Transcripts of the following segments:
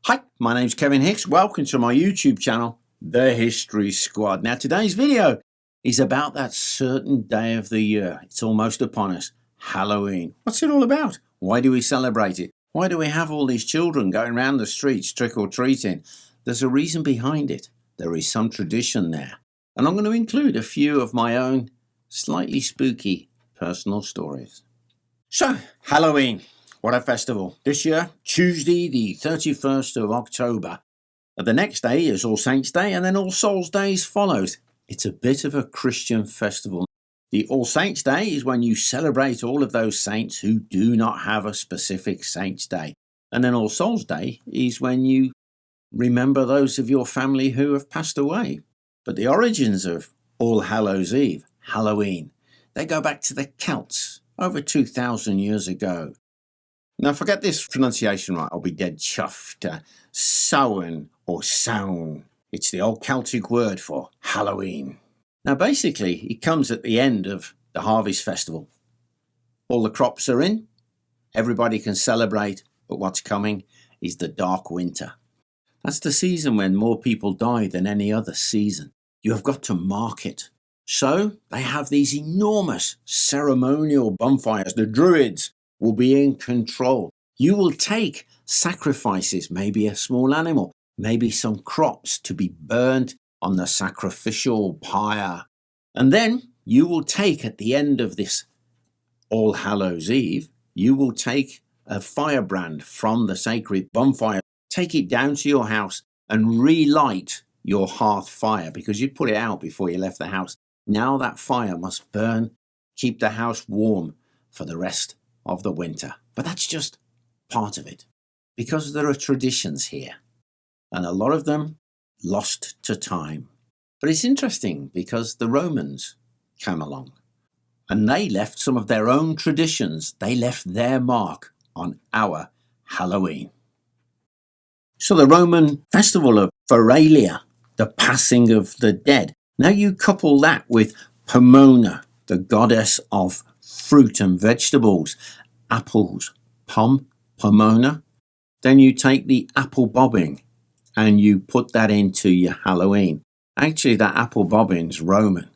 Hi, my name's Kevin Hicks. Welcome to my YouTube channel, The History Squad. Now, today's video is about that certain day of the year. It's almost upon us, Halloween. What's it all about? Why do we celebrate it? Why do we have all these children going around the streets trick-or-treating? There's a reason behind it. There is some tradition there. And I'm going to include a few of my own slightly spooky personal stories. So, Halloween. What a festival. This year, Tuesday the 31st of October. The next day is All Saints' Day, and then All Souls' Day follows. It's a bit of a Christian festival. The All Saints' Day is when you celebrate all of those saints who do not have a specific Saints' Day. And then All Souls' Day is when you remember those of your family who have passed away. But the origins of All Hallows Eve, Halloween, they go back to the Celts over 2,000 years ago. Now, if I get this pronunciation right, I'll be dead chuffed. Samhain or Samhain. It's the old Celtic word for Halloween. Now, basically, it comes at the end of the harvest festival. All the crops are in. Everybody can celebrate. But what's coming is the dark winter. That's the season when more people die than any other season. You have got to mark it. So they have these enormous ceremonial bonfires. The Druids will be in control. You will take sacrifices, maybe a small animal, maybe some crops to be burned on the sacrificial pyre. And then you will take, at the end of this All Hallows Eve, you will take a firebrand from the sacred bonfire, take it down to your house and relight your hearth fire, because you put it out before you left the house. Now that fire must burn, keep the house warm for the rest of the winter. But that's just part of it, because there are traditions here, and a lot of them lost to time. But it's interesting because the Romans came along and they left some of their own traditions. They left their mark on our Halloween. So the Roman festival of Veralia, the passing of the dead. Now you couple that with Pomona, the goddess of fruit and vegetables, apples, pomona. Then you take the apple bobbing and you put that into your Halloween. Actually, that apple bobbing's Roman.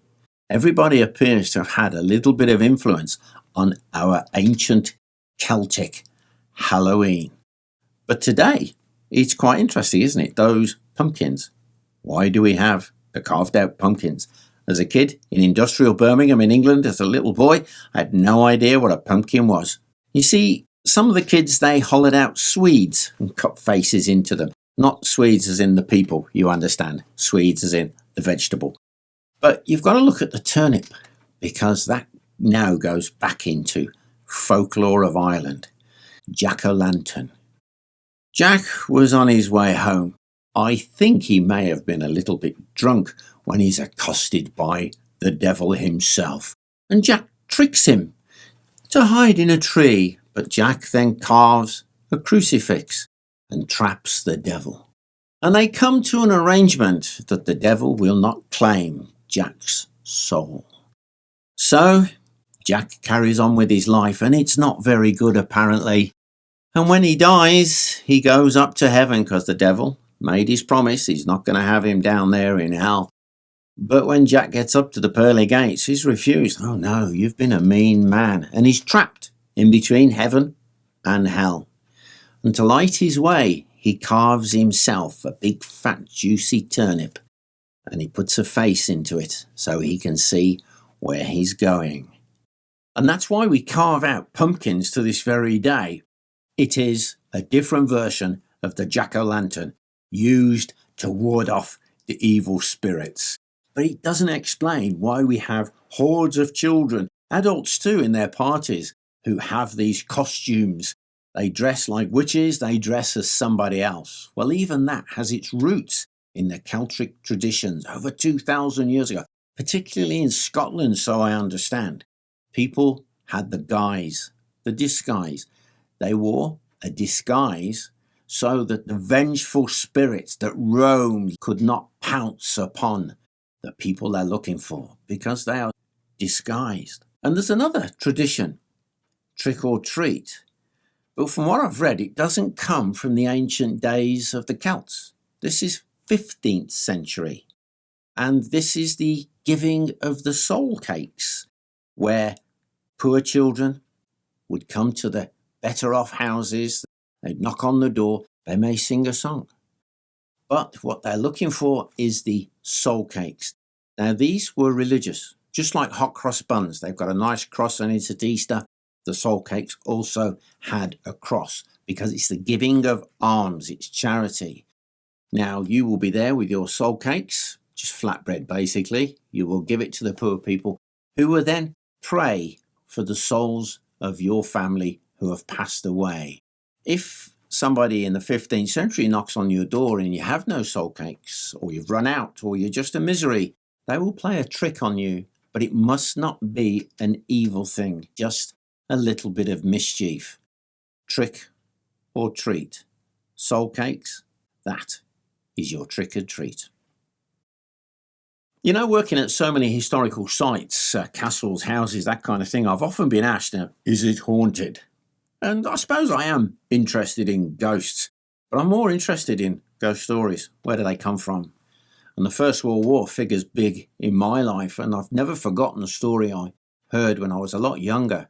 Everybody appears to have had a little bit of influence on our ancient Celtic Halloween. But today, it's quite interesting, isn't it? Those pumpkins. Why do we have the carved out pumpkins? As a kid in industrial Birmingham in England, as a little boy, I had no idea what a pumpkin was. You see, some of the kids, they hollowed out Swedes and cut faces into them. Not Swedes as in the people, you understand. Swedes as in the vegetable. But you've got to look at the turnip, because that now goes back into folklore of Ireland. Jack-o'-lantern. Jack was on his way home. I think he may have been a little bit drunk when he's accosted by the devil himself. And Jack tricks him to hide in a tree, but Jack then carves a crucifix and traps the devil. And they come to an arrangement that the devil will not claim Jack's soul. So Jack carries on with his life, and it's not very good apparently. And when he dies, he goes up to heaven because the devil made his promise. He's not going to have him down there in hell. But when Jack gets up to the pearly gates, he's refused. Oh no, you've been a mean man. And he's trapped in between heaven and hell. And to light his way, he carves himself a big fat juicy turnip. And he puts a face into it so he can see where he's going. And that's why we carve out pumpkins to this very day. It is a different version of the jack-o'-lantern used to ward off the evil spirits. But it doesn't explain why we have hordes of children, adults too, in their parties, who have these costumes. They dress like witches, they dress as somebody else. Well, even that has its roots in the Celtic traditions over 2,000 years ago, particularly in Scotland, so I understand. People had the guise, the disguise. They wore a disguise so that the vengeful spirits that roam could not pounce upon the people they're looking for, because they are disguised. And there's another tradition, trick or treat. But from what I've read, it doesn't come from the ancient days of the Celts. This is 15th century. And this is the giving of the Soulcakes, where poor children would come to the better off houses, they'd knock on the door, they may sing a song. But what they're looking for is the Soulcakes. Now these were religious, just like hot cross buns. They've got a nice cross on it at Easter. The Soulcakes also had a cross because it's the giving of alms, it's charity. Now you will be there with your Soulcakes, just flatbread basically. You will give it to the poor people who will then pray for the souls of your family who have passed away. If somebody in the 15th century knocks on your door and you have no Soulcakes, or you've run out, or you're just a misery, they will play a trick on you, but it must not be an evil thing, just a little bit of mischief. Trick or treat. Soulcakes, that is your trick or treat. You know, working at so many historical sites, castles, houses, that kind of thing, I've often been asked, is it haunted? And I suppose I am interested in ghosts, but I'm more interested in ghost stories. Where do they come from? And the First World War figures big in my life, and I've never forgotten a story I heard when I was a lot younger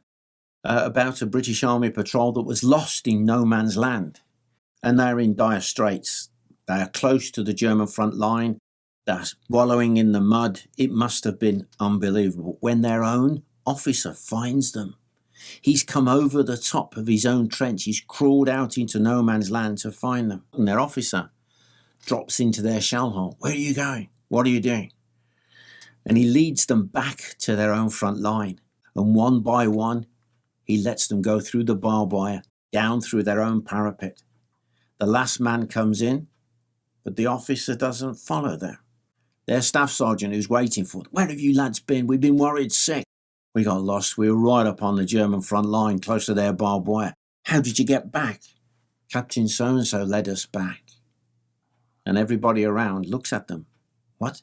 about a British Army patrol that was lost in no man's land. And they're in dire straits. They are close to the German front line. They're wallowing in the mud. It must have been unbelievable when their own officer finds them. He's come over the top of his own trench. He's crawled out into no man's land to find them. And their officer drops into their shell hole. Where are you going? What are you doing? And he leads them back to their own front line. And one by one, he lets them go through the barbed wire, down through their own parapet. The last man comes in, but the officer doesn't follow them. Their staff sergeant who's waiting for them. Where have you lads been? We've been worried sick. We got lost. We were right up on the German front line, close to their barbed wire. How did you get back? Captain so-and-so led us back. And everybody around looks at them. What?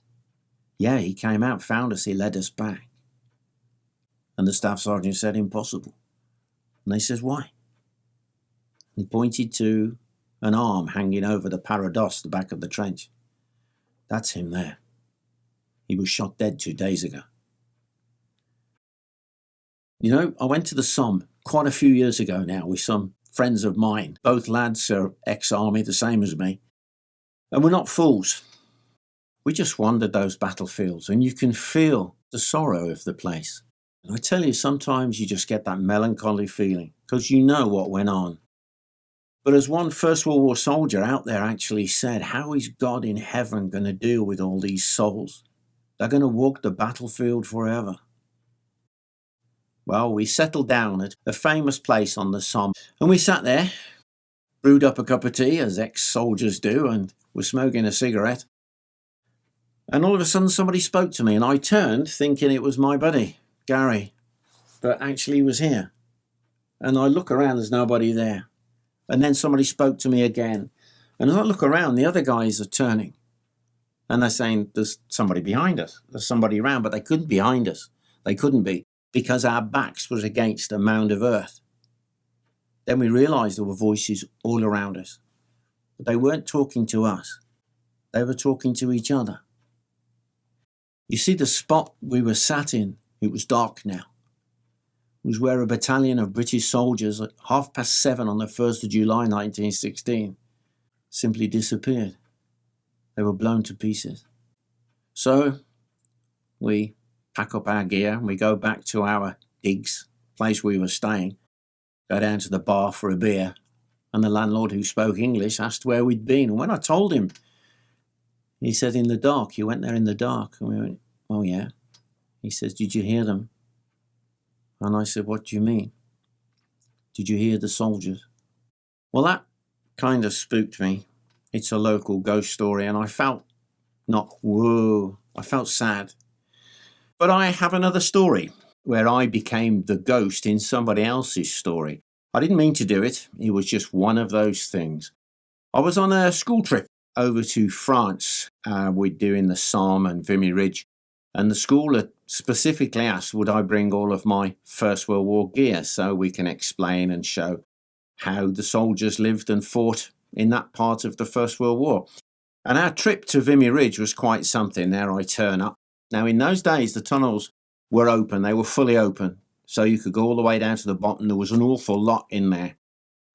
Yeah, he came out, found us, he led us back. And the staff sergeant said, impossible. And they says, why? He pointed to an arm hanging over the parados, the back of the trench. That's him there. He was shot dead 2 days ago. You know, I went to the Somme quite a few years ago now with some friends of mine. Both lads are ex-army, the same as me. And we're not fools. We just wandered those battlefields and you can feel the sorrow of the place. And I tell you, sometimes you just get that melancholy feeling because you know what went on. But as one First World War soldier out there actually said, how is God in heaven going to deal with all these souls? They're going to walk the battlefield forever. Well, we settled down at a famous place on the Somme and we sat there, brewed up a cup of tea as ex-soldiers do and were smoking a cigarette. And all of a sudden somebody spoke to me and I turned thinking it was my buddy, Gary, but actually he was here. And I look around, there's nobody there. And then somebody spoke to me again. And as I look around, the other guys are turning. And they're saying, there's somebody behind us. There's somebody around, but they couldn't be behind us. They couldn't be because our backs was against a mound of earth. Then we realized there were voices all around us. But they weren't talking to us. They were talking to each other. You see, the spot we were sat in, it was dark now. It was where a battalion of British soldiers at 7:30 on the 1st of July 1916 simply disappeared. They were blown to pieces. So we pack up our gear and we go back to our digs, place we were staying, go down to the bar for a beer, and the landlord who spoke English asked where we'd been. And when I told him, he said, in the dark, you went there in the dark. And we went, oh yeah. He says, did you hear them? And I said, what do you mean? Did you hear the soldiers? Well, that kind of spooked me. It's a local ghost story, and I felt not whoa, I felt sad. But I have another story where I became the ghost in somebody else's story. I didn't mean to do it. It was just one of those things. I was on a school trip over to France. We're doing the Somme and Vimy Ridge. And the school had specifically asked, would I bring all of my First World War gear so we can explain and show how the soldiers lived and fought in that part of the First World War. And our trip to Vimy Ridge was quite something. There I turn up. Now, in those days, the tunnels were open. They were fully open. So you could go all the way down to the bottom. There was an awful lot in there.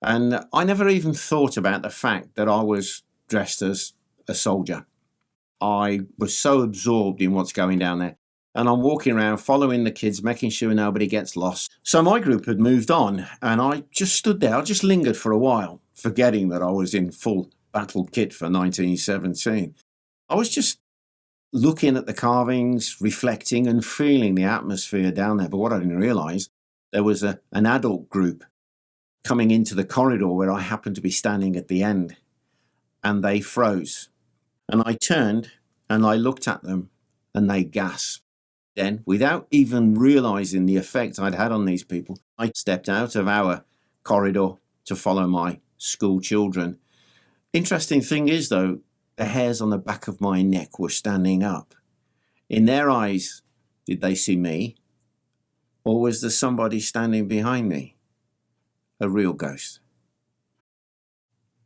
And I never even thought about the fact that I was dressed as a soldier. I was so absorbed in what's going down there. And I'm walking around following the kids, making sure nobody gets lost. So my group had moved on, and I just stood there. I just lingered for a while, forgetting that I was in full battle kit for 1917. I was just looking at the carvings, reflecting and feeling the atmosphere down there. But what I didn't realise, there was an adult group coming into the corridor where I happened to be standing at the end, and they froze. And I turned and I looked at them and they gasped. Then, without even realising the effect I'd had on these people, I stepped out of our corridor to follow my school children. Interesting thing is, though, the hairs on the back of my neck were standing up. In their eyes, did they see me? Or was there somebody standing behind me? A real ghost.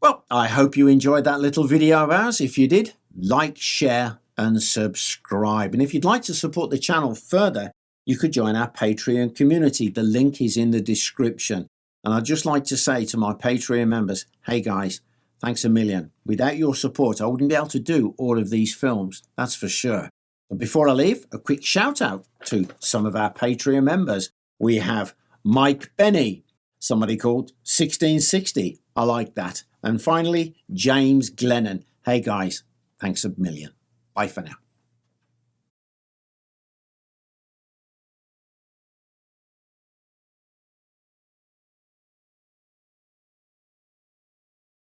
Well, I hope you enjoyed that little video of ours. If you did, like, share and subscribe. And if you'd like to support the channel further, you could join our Patreon community. The link is in the description. And I'd just like to say to my Patreon members, hey guys, thanks a million. Without your support, I wouldn't be able to do all of these films, that's for sure. But before I leave, a quick shout out to some of our Patreon members. We have Mike Benny, somebody called 1660. I like that. And finally, James Glennon. Hey guys, thanks a million. Bye for now.